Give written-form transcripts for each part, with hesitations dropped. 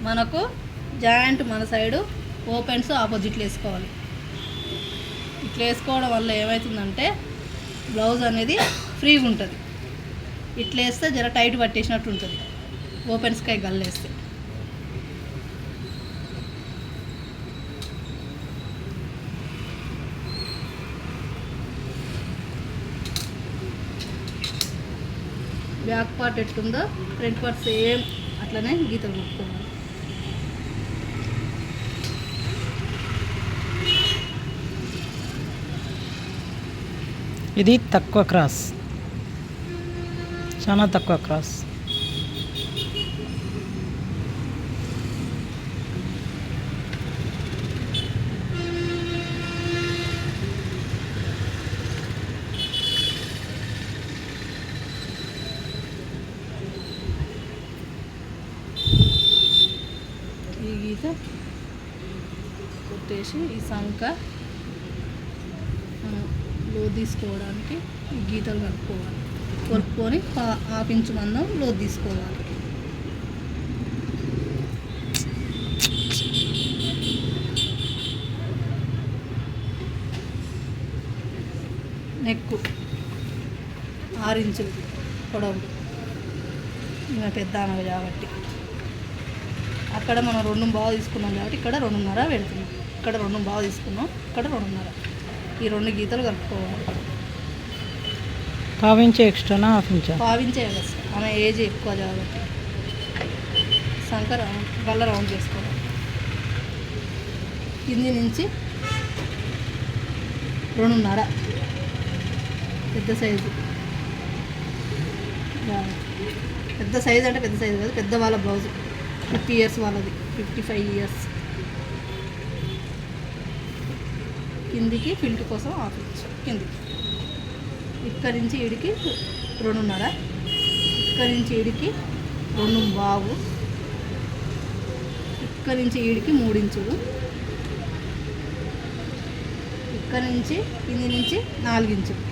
మనకు జాయింట్ మన side opens ఆపోజిట్లో వేసుకోవాలి. ఇట్లా వేసుకోవడం వల్ల ఏమవుతుందంటే బ్లౌజ్ అనేది ఫ్రీగా ఉంటుంది. ఇట్లా వేస్తే జర టైట్ పట్టేసినట్టు ఉంటుంది ఓపెన్స్కాయ గల్లేస్తే. బ్యాక్ పార్ట్ ఎట్టుందో ఫ్రంట్ పార్ట్ సేమ్ అట్లనే గీతలు కొట్టుకోవాలి. ఇది తక్కువ క్రాస్, చాలా తక్కువ క్రాస్. ఈ గీత కొట్టేసి ఈ సంక లో తీసుకోవడానికి ఈ గీతలు కలుపుకోవాలి. కొలుపుకొని 1/2 ఇంచు మందం లో తీసుకోవాలి. నెక్కు 6 ఇంచులు పొడవు, ఇంకా పెద్ద ఆమె కాబట్టి అక్కడ మనం 2.5 తీసుకున్నాం కాబట్టి ఇక్కడ 2.5 పెడుతున్నాం. ఇక్కడ 2.5 తీసుకున్నాం, ఇక్కడ 2.5. ఈ 2 గీతలు కలుపుకోవాలి. 1/2 ఇంచు ఎక్స్ట్రానా 1/2 ఇంచా? 1/2 ఇంచే కదా, ఆమె ఏజ్ ఎక్కువ కాబట్టి సంకర గల్ల రౌండ్ చేసుకోవాలి. కింది నుంచి 2.5 పెద్ద సైజు. పెద్ద సైజు అంటే పెద్ద సైజు కాదు, పెద్ద వాళ్ళ బ్లౌజ్ 50 ఇయర్స్ వాళ్ళది, 55 ఇయర్స్. కిందికి ఫిల్ట్ కోసం 1/2 ఇంచు కిందికి. ఇక్కడి నుంచి ఈడికి 2.5, ఇక్కడి నుంచి ఈడికి 2.5, ఇక్కడి నుంచి ఈడికి 3 ఇంచులు, ఇక్కడి నుంచి కింది నుంచి 4 ఇంచులు.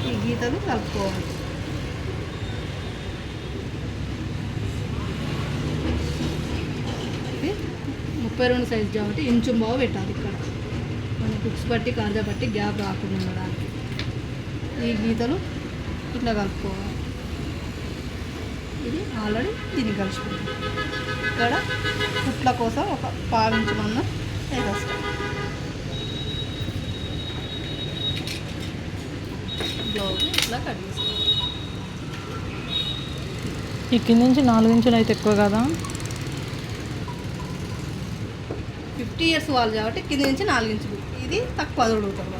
ఈ గీతలు కలుపుకోవాలి. ఇది 32 సైజు కాబట్టి 1.5 ఇంచు పెట్టాలి. ఇక్కడ మనం కుక్స్ బట్టి కాజా బట్టి గ్యాప్ రాకుండా ఉండడానికి ఈ గీతలు ఇట్లా కలుపుకోవాలి. ఇది ఆల్రెడీ దీన్ని కలుసుకుంటాం. ఇక్కడ కుట్ల కోసం ఒక 1/2 ఇంచు మందం వేసేస్తాం. బ్లౌజ్ ఇట్లా కట్ చేసుకోవాలి. ఈ కింద నుంచి 4 ఇంచులు అయితే ఎక్కువ కదా? 50 ఇయర్స్ వాళ్ళు కాబట్టి కింద నుంచి 4 ఇంచులు. ఇది తక్కువ అడుగుతారు.